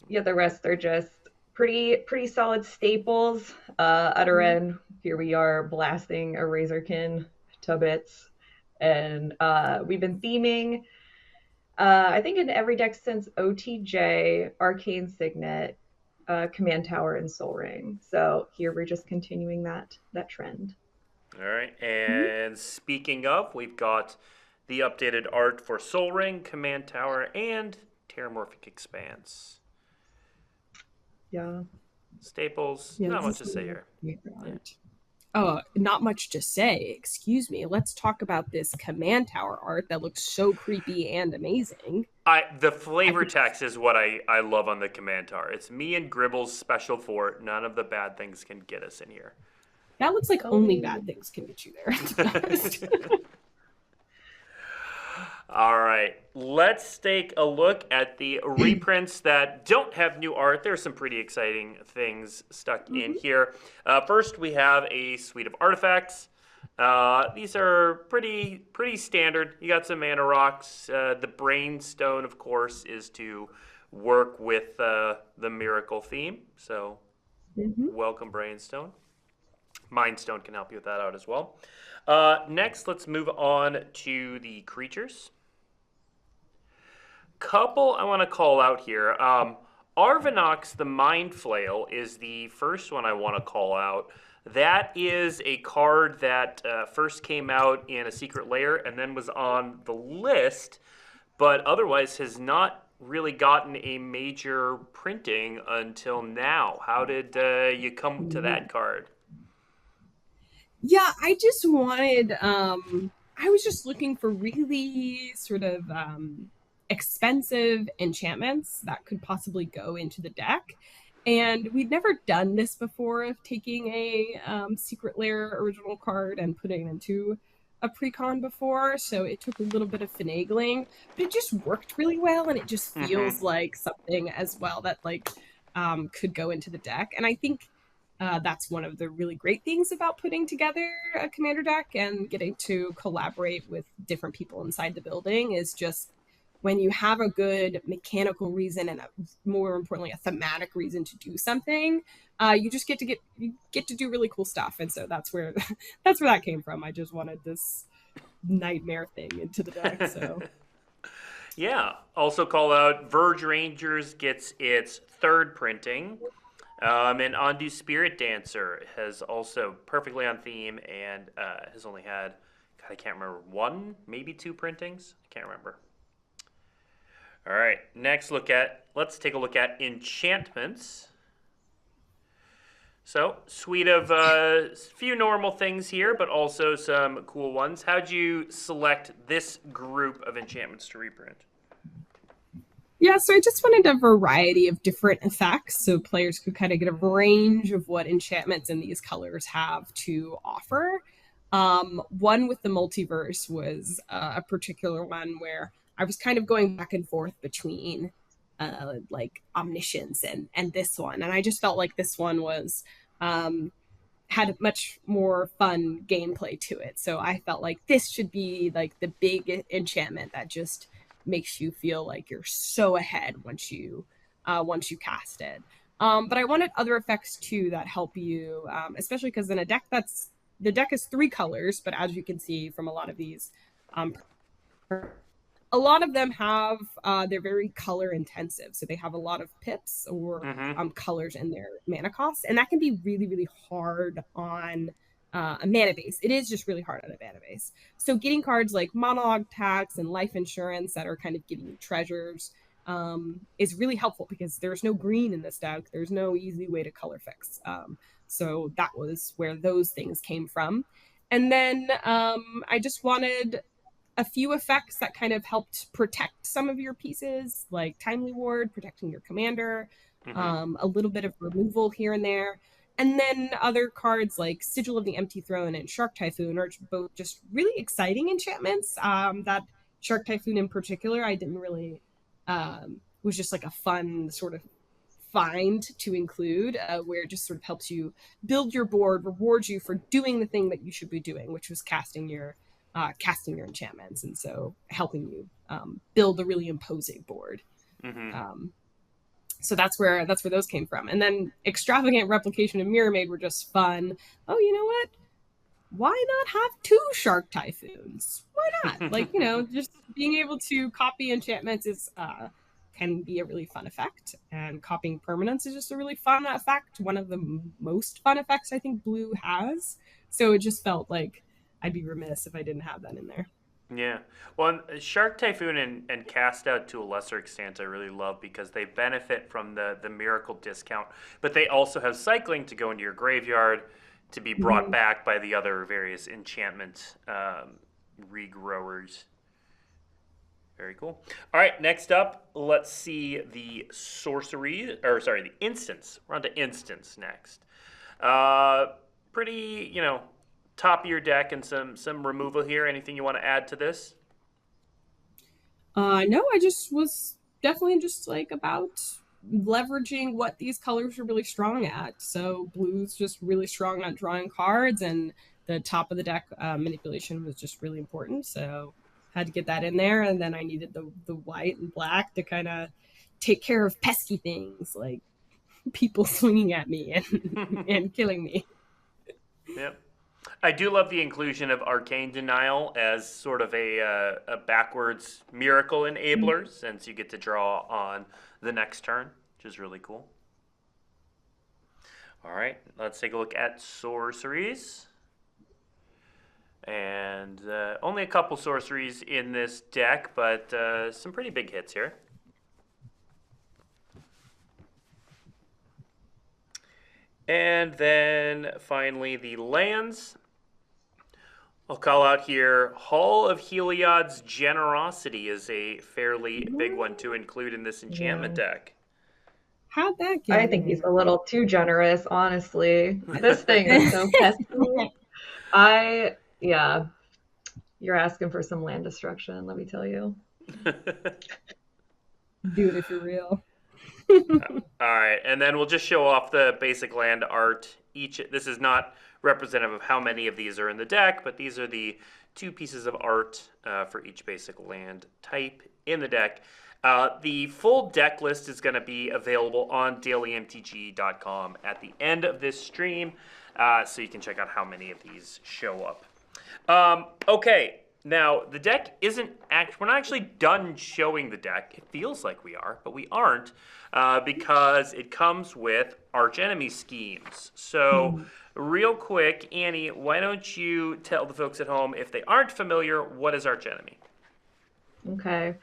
Yeah, the rest are just pretty solid staples. Utter End, here we are blasting a Razorkin to bits. And we've been theming, I think in every deck since OTJ, Arcane Signet, Command Tower, and Sol Ring. So here we're just continuing that trend. All right, and speaking of, we've got the updated art for Sol Ring, Command Tower, and Terramorphic Expanse. Yeah. Staples, not much to say here. Yeah. Not much to say. Excuse me. Let's talk about this Command Tower art that looks so creepy and amazing. The flavor text is what I love on the Command Tower. It's me and Gribble's special fort. None of the bad things can get us in here. That looks like only bad things can get you there. All right, let's take a look at the reprints that don't have new art. There's some pretty exciting things stuck in here. First, we have a suite of artifacts. These are pretty standard. You got some mana rocks. The Brainstone, of course, is to work with the miracle theme. So welcome, Brainstone. Mindstone can help you with that out as well. Next, let's move on to the creatures. Couple I want to call out here. Arvinox the Mind Flail is the first one I want to call out. That is a card that first came out in a secret lair and then was on the list, but otherwise has not really gotten a major printing until now. How did you come to that card? Yeah, I just wanted I was just looking for really sort of expensive enchantments that could possibly go into the deck. And we'd never done this before of taking a Secret Lair original card and putting it into a precon before, so it took a little bit of finagling, but it just worked really well, and it just feels like something as well that like could go into the deck. And I think that's one of the really great things about putting together a commander deck and getting to collaborate with different people inside the building is just when you have a good mechanical reason and more importantly a thematic reason to do something, you just get to do really cool stuff. And so that's where that came from. I just wanted this nightmare thing into the deck. So Yeah. Also call out Verge Rangers gets its third printing. And Ondu Spirit Dancer has also perfectly on theme and has only had, God, I can't remember, one, maybe two printings. I can't remember. All right, let's take a look at enchantments. So, suite of few normal things here, but also some cool ones. How'd you select this group of enchantments to reprint? yeah, so I just wanted a variety of different effects so players could kind of get a range of what enchantments in these colors have to offer. One with the multiverse was a particular one where I was kind of going back and forth between like omniscience and this one, and I just felt like this one was had much more fun gameplay to it. So I felt like this should be like the big enchantment that just makes you feel like you're so ahead once you cast it. But I wanted other effects too that help you, especially because in a deck the deck is 3 colors, but as you can see from a lot of these, a lot of them have they're very color intensive, so they have a lot of pips or colors in their mana costs, and that can be really really hard on a mana base. It is just really hard on a mana base. So getting cards like monologue tax and life insurance that are kind of giving you treasures is really helpful because there's no green in this deck. There's no easy way to color fix. So that was where those things came from. And then I just wanted a few effects that kind of helped protect some of your pieces, like Timely Ward, protecting your commander, a little bit of removal here and there. And then other cards like Sigil of the Empty Throne and Shark Typhoon are both just really exciting enchantments. That Shark Typhoon in particular, I didn't really, was just like a fun sort of find to include, where it just sort of helps you build your board, rewards you for doing the thing that you should be doing, which was casting your enchantments, and so helping you build a really imposing board. So that's where those came from. And then Extravagant Replication and Mirror Maid were just fun. Oh, you know what? Why not have 2 Shark Typhoons? Why not? Like, just being able to copy enchantments is can be a really fun effect, and copying permanents is just a really fun effect. One of the most fun effects I think Blue has. So it just felt like I'd be remiss if I didn't have that in there. Yeah. Well, Shark Typhoon and Cast Out to a lesser extent I really love because they benefit from the miracle discount, but they also have cycling to go into your graveyard to be brought back by the other various enchantment regrowers. Very cool. All right, next up, let's see the the instance. We're on to instance next. Pretty, top of your deck and some removal here. Anything you want to add to this? No, I just was definitely just like about leveraging what these colors are really strong at. So blue's just really strong on drawing cards, and the top of the deck manipulation was just really important. So had to get that in there, and then I needed the white and black to kind of take care of pesky things like people swinging at me and killing me. Yep. I do love the inclusion of Arcane Denial as sort of a backwards miracle enabler, since you get to draw on the next turn, which is really cool. All right, let's take a look at sorceries. And only a couple sorceries in this deck, but some pretty big hits here. And then finally the lands. I'll call out here, Hall of Heliod's Generosity is a fairly big one to include in this enchantment deck. How'd that get I think he's a little too generous, honestly. This thing is so pesky. Yeah, you're asking for some land destruction, let me tell you. Do it if you're real. All right, and then we'll just show off the basic land art. This is not representative of how many of these are in the deck, but these are the 2 pieces of art for each basic land type in the deck. The full deck list is going to be available on dailymtg.com at the end of this stream, so you can check out how many of these show up. Okay. Now, the deck we're not actually done showing the deck. It feels like we are, but we aren't, because it comes with Archenemy schemes. So, real quick, Annie, why don't you tell the folks at home, if they aren't familiar, what is Archenemy? Okay.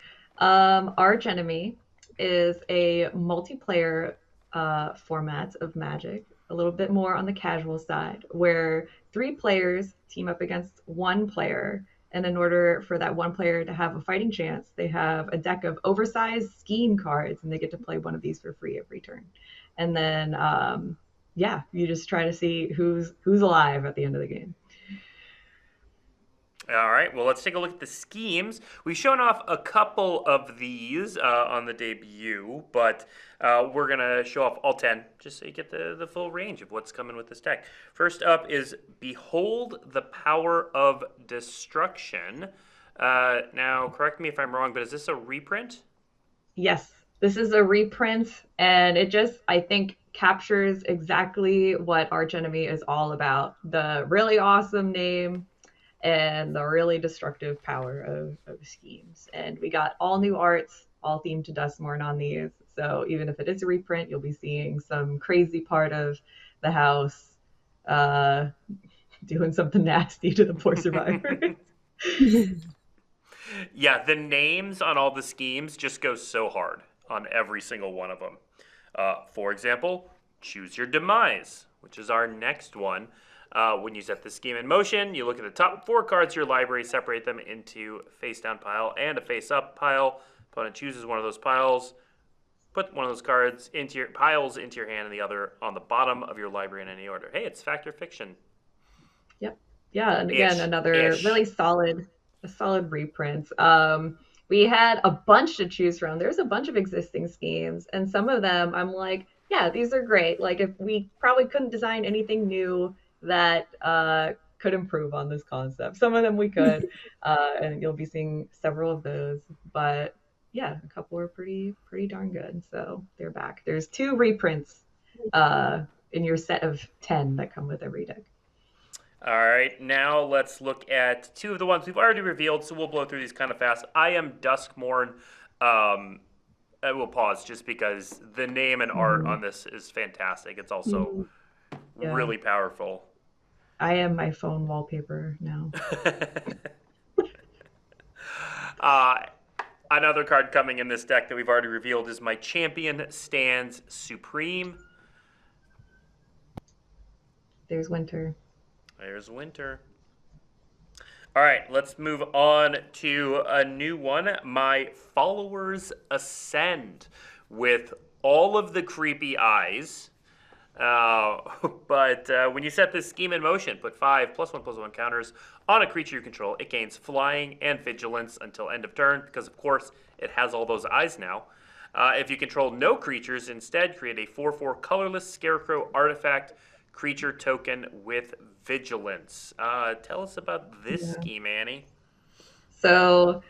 Archenemy is a multiplayer format of Magic, a little bit more on the casual side, where 3 players team up against 1 player. And in order for that 1 player to have a fighting chance, they have a deck of oversized scheme cards, and they get to play one of these for free every turn. And then, you just try to see who's alive at the end of the game. All right, well, let's take a look at the schemes. We've shown off a couple of these on the debut, but we're going to show off all 10 just so you get the full range of what's coming with this deck. First up is Behold the Power of Destruction. Now, correct me if I'm wrong, but is this a reprint? Yes, this is a reprint, and it just, I think, captures exactly what Archenemy is all about. The really awesome name and the really destructive power of schemes. And we got all new arts, all themed to Duskmourn on these. So even if it is a reprint, you'll be seeing some crazy part of the house doing something nasty to the poor survivors. Yeah, the names on all the schemes just go so hard on every single one of them. For example, Choose Your Demise, which is our next one. When you set the scheme in motion, you look at the top 4 cards of your library, separate them into a face-down pile and a face-up pile. Opponent chooses one of those piles, put one of those cards into your hand, and the other on the bottom of your library in any order. Hey, it's fact or fiction. Yep. Yeah, and again, another really solid reprint. We had a bunch to choose from. There's a bunch of existing schemes, and some of them I'm like, yeah, these are great. Like, if we probably couldn't design anything new that could improve on this concept. Some of them we could, and you'll be seeing several of those. But yeah, a couple are pretty darn good. So they're back. There's 2 reprints in your set of 10 that come with every deck. All right, now let's look at 2 of the ones we've already revealed, so we'll blow through these kind of fast. I am Duskmourn. I will pause just because the name and art on this is fantastic. It's also really powerful. I am my phone wallpaper now. Another card coming in this deck that we've already revealed is My Champion Stands Supreme. There's Winter. There's Winter. All right, let's move on to a new one, My Followers Ascend, with all of the creepy eyes. But when you set this scheme in motion, put 5 +1/+1 counters on a creature you control. It gains flying and vigilance until end of turn, because of course it has all those eyes now. If you control no creatures, instead create a 4/4 colorless scarecrow artifact creature token with vigilance. Tell us about this scheme, Annie. So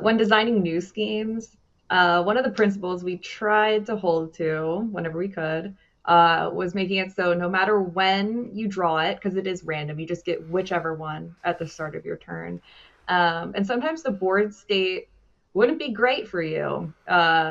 when designing new schemes, one of the principles we tried to hold to whenever we could was making it so no matter when you draw it, because it is random, you just get whichever one at the start of your turn. And sometimes the board state wouldn't be great for you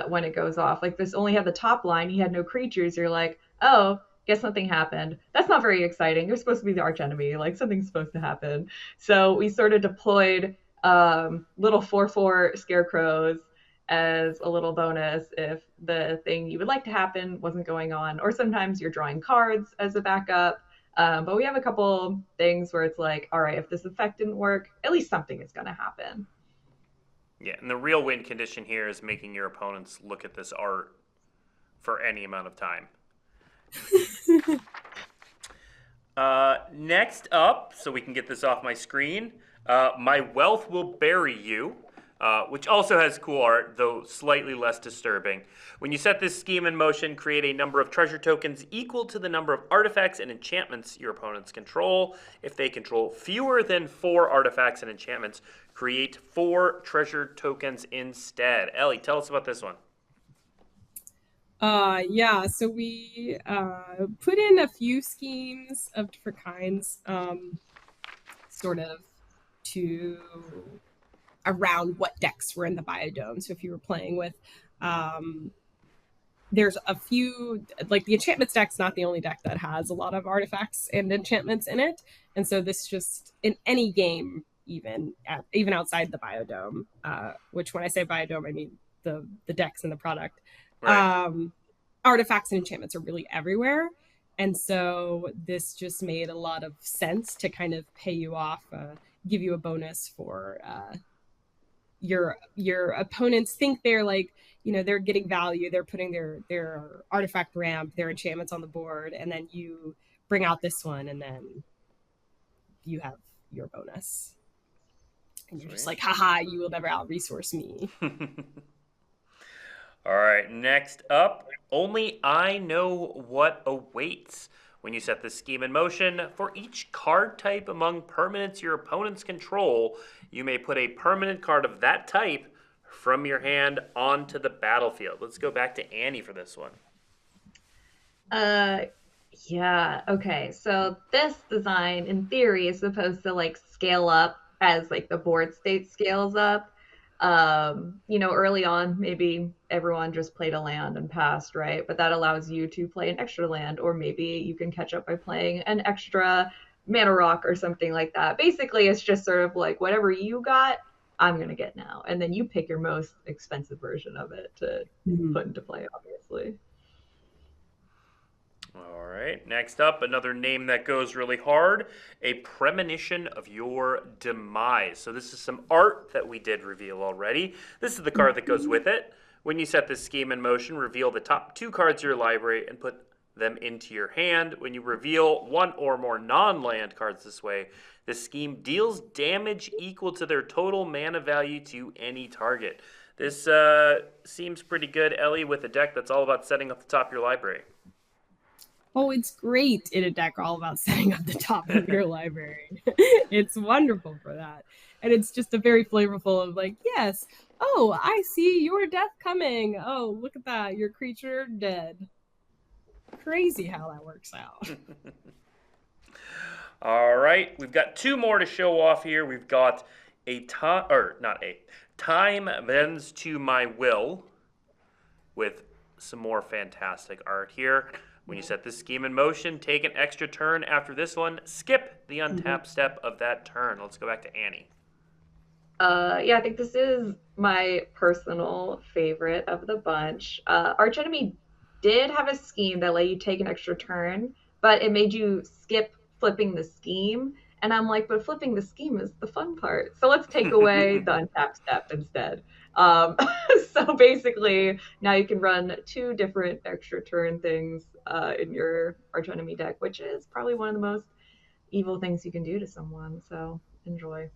when it goes off. Like, this only had the top line, you had no creatures, you're like, oh, guess nothing happened. That's not very exciting. You're supposed to be the archenemy. Like, something's supposed to happen. So we sort of deployed little 4/4 scarecrows as a little bonus if the thing you would like to happen wasn't going on, or sometimes you're drawing cards as a backup. But we have a couple things where it's like, all right, if this effect didn't work, at least something is going to happen. Yeah, and the real win condition here is making your opponents look at this art for any amount of time. Next up, so we can get this off my screen, My Wealth Will Bury You, which also has cool art, though slightly less disturbing. When you set this scheme in motion, create a number of treasure tokens equal to the number of artifacts and enchantments your opponents control. If they control fewer than 4 artifacts and enchantments, create 4 treasure tokens instead. Ellie, tell us about this one. Yeah, so we put in a few schemes of different kinds, sort of to around what decks were in the biodome. So if you were playing with, there's a few, like the enchantments deck's not the only deck that has a lot of artifacts and enchantments in it. And so this just, in any game, even outside the biodome, which when I say biodome, I mean the decks and the product. Right. Artifacts and enchantments are really everywhere. And so this just made a lot of sense to kind of pay you off, give you a bonus for your opponents think they're like, they're getting value. They're putting their artifact ramp, their enchantments on the board, and then you bring out this one, and then you have your bonus. And you're just like, haha, you will never out-resource me. All right, next up, Only I Know What Awaits. When you set this scheme in motion, for each card type among permanents your opponents control, you may put a permanent card of that type from your hand onto the battlefield. Let's go back to Annie for this one. Yeah, okay. So this design, in theory, is supposed to scale up as the board state scales up. Early on, maybe everyone just played a land and passed, right? But that allows you to play an extra land, or maybe you can catch up by playing an extra mana rock or something like that. Basically, it's just sort of like whatever you got, I'm going to get now. And then you pick your most expensive version of it to put into play, obviously. All right, next up, another name that goes really hard, A Premonition of Your Demise. So this is some art that we did reveal already. This is the card that goes with it. When you set this scheme in motion, reveal the top 2 cards of your library and put them into your hand. When you reveal 1 or more non-land cards this way, the scheme deals damage equal to their total mana value to any target. This seems pretty good, Ellie, with a deck that's all about setting up the top of your library. Oh, it's great in a deck all about setting up the top of your library. It's wonderful for that. And it's just a very flavorful of yes, oh, I see your death coming. Oh, look at that, your creature dead. Crazy how that works out. All right, we've got 2 more to show off here. We've got Time Bends to My Will, with some more fantastic art here. When you set this scheme in motion, take an extra turn after this one. Skip the untap step of that turn. Let's go back to Annie. Yeah, I think this is my personal favorite of the bunch. Archenemy did have a scheme that let you take an extra turn, but it made you skip flipping the scheme. And I'm like, but flipping the scheme is the fun part. So let's take away the untap step instead. So basically, now you can run 2 different extra turn things in your Archenemy deck, which is probably one of the most evil things you can do to someone. So enjoy.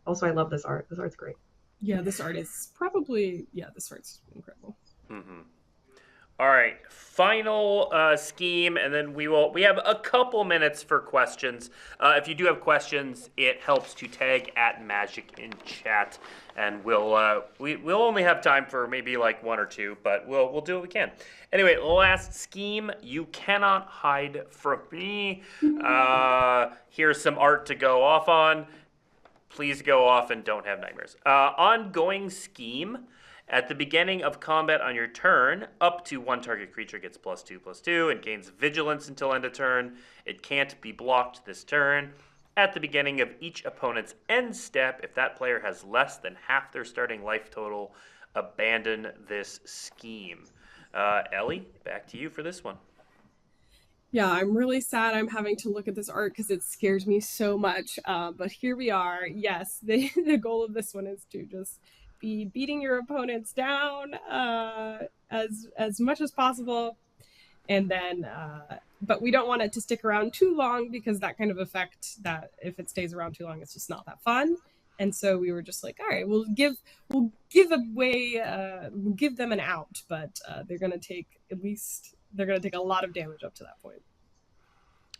Also, I love this art. This art's great. Yeah, this art is probably, this art's incredible. Mm-hmm. All right, final scheme, and then we have a couple minutes for questions. If you do have questions, it helps to tag @Magic in chat, and we'll only have time for maybe 1 or 2, but we'll do what we can. Anyway, last scheme, You Cannot Hide From Me. Here's some art to go off on. Please go off and don't have nightmares. Ongoing scheme. At the beginning of combat on your turn, up to 1 target creature gets +2/+2 and gains vigilance until end of turn. It can't be blocked this turn. At the beginning of each opponent's end step, if that player has less than half their starting life total, abandon this scheme. Ellie, back to you for this one. Yeah, I'm really sad I'm having to look at this art because it scares me so much. But here we are. Yes, the goal of this one is to just be beating your opponents down as much as possible. And then, but we don't want it to stick around too long because that kind of effect that if it stays around too long, it's just not that fun. And so we were just like, all right, we'll give them an out, but they're gonna take a lot of damage up to that point.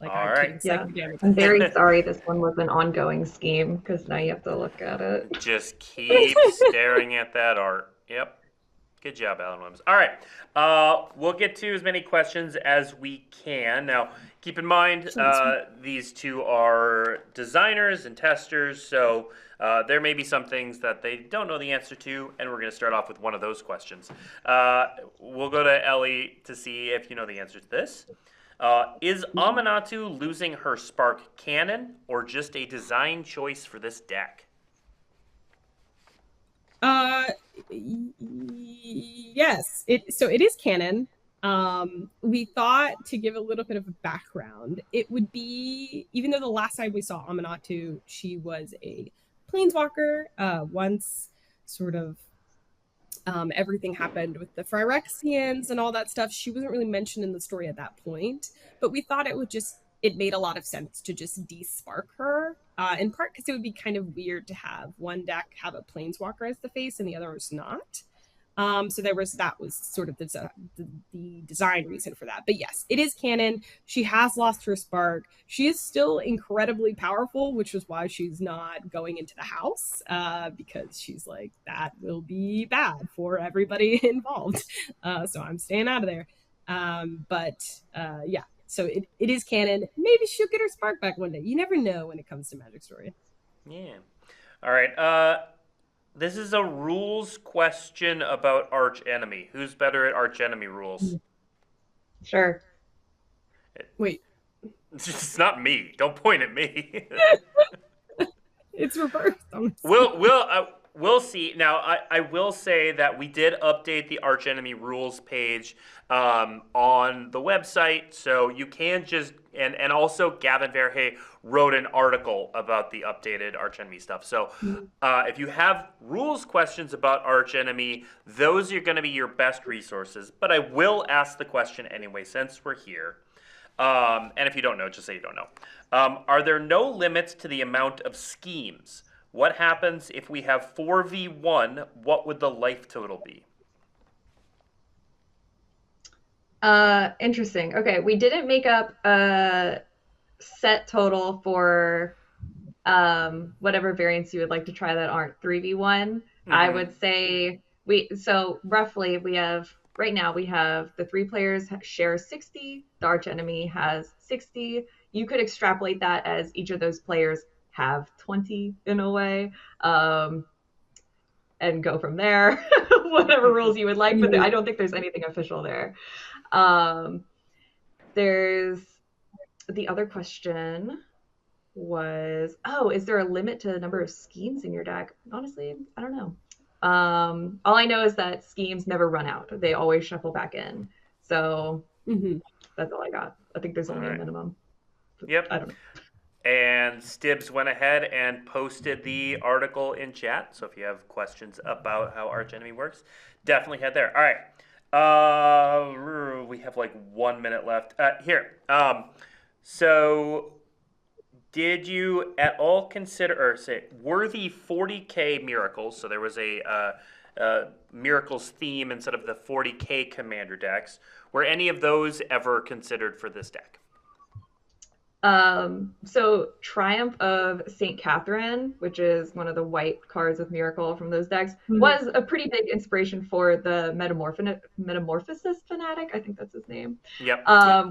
Like, all right. Yeah, I'm very sorry this one was an ongoing scheme because now you have to look at it. Just keep staring at that art. Yep. Good job, Alan Williams. All right. We'll get to as many questions as we can. Now, keep in mind, these two are designers and testers, so there may be some things that they don't know the answer to, and we're going to start off with one of those questions. We'll go to Ellie to see if you know the answer to this. Is Aminatou losing her Spark canon, or just a design choice for this deck? Yes. So it is canon. We thought to give a little bit of a background, it would be, even though the last time we saw Aminatou, she was a planeswalker. Once sort of everything happened with the Phyrexians and all that stuff, she wasn't really mentioned in the story at that point. But we thought it made a lot of sense to just de-spark her, in part because it would be kind of weird to have one deck have a planeswalker as the face and the other was not. So that was sort of the design reason for that. But yes, it is canon. She has lost her spark. She is still incredibly powerful, which is why she's not going into the house, because she's like, that will be bad for everybody involved. So I'm staying out of there. Yeah. So it is canon. Maybe she'll get her spark back one day. You never know when it comes to Magic Story. Yeah. All right. This is a rules question about Archenemy. Who's better at Archenemy rules? Sure. Wait. It's not me. Don't point at me. It's reversed. We'll see. Now, I will say that we did update the Archenemy rules page on the website, so you can just and also Gavin Verhey wrote an article about the updated Archenemy stuff. So if you have rules questions about Archenemy, those are going to be your best resources. But I will ask the question anyway since we're here. And if you don't know, just say you don't know. Are there no limits to the amount of schemes? What happens if we have 4v1? What would the life total be? Interesting. Okay, we didn't make up a set total for whatever variants you would like to try that aren't 3v1. Mm-hmm. I would say roughly right now we have the 3 players share 60, the Archenemy has 60. You could extrapolate that as each of those players have 20 in a way, and go from there. Whatever rules you would like, but I don't think there's anything official there. There's the other question was, is there a limit to the number of schemes in your deck? Honestly, I don't know. All I know is that schemes never run out. They always shuffle back in. So that's all I got. I think there's only a minimum. Yep. I don't know. And Stibbs went ahead and posted the article in chat. So if you have questions about how Archenemy works, definitely head there. All right. We have like 1 minute left. Here. So did you at all consider, or say, were the 40K miracles, so there was a miracles theme instead of the 40K commander decks, were any of those ever considered for this deck? So Triumph of St. Catherine, which is one of the white cards with Miracle from those decks, was a pretty big inspiration for the Metamorphosis Fanatic, I think that's his name. Yep.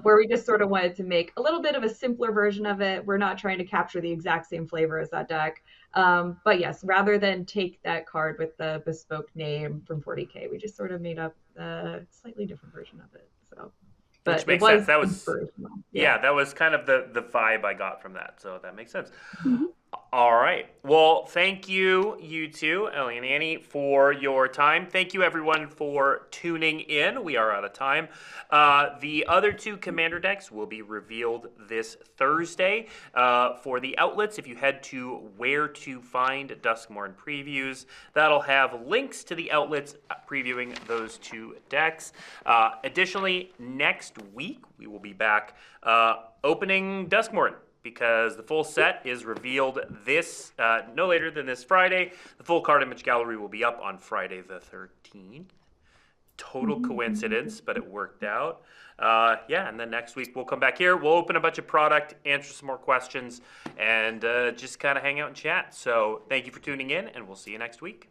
Where we just sort of wanted to make a little bit of a simpler version of it. We're not trying to capture the exact same flavor as that deck. But yes, rather than take that card with the bespoke name from 40K, we just sort of made up a slightly different version of it. So. But which makes sense. That was that was kind of the vibe I got from that. So that makes sense. All right. Well, thank you, you two, Ellie and Annie, for your time. Thank you, everyone, for tuning in. We are out of time. The other two Commander decks will be revealed this Thursday. For the outlets, if you head to Where to Find Duskmourn Previews, that'll have links to the outlets previewing those two decks. Additionally, next week, we will be back opening Duskmourn, because the full set is revealed this no later than this Friday. The full card image gallery will be up on Friday the 13th. Total coincidence, but it worked out. Yeah, and then next week we'll come back here. We'll open a bunch of product, answer some more questions, and just kind of hang out and chat. So thank you for tuning in, and we'll see you next week.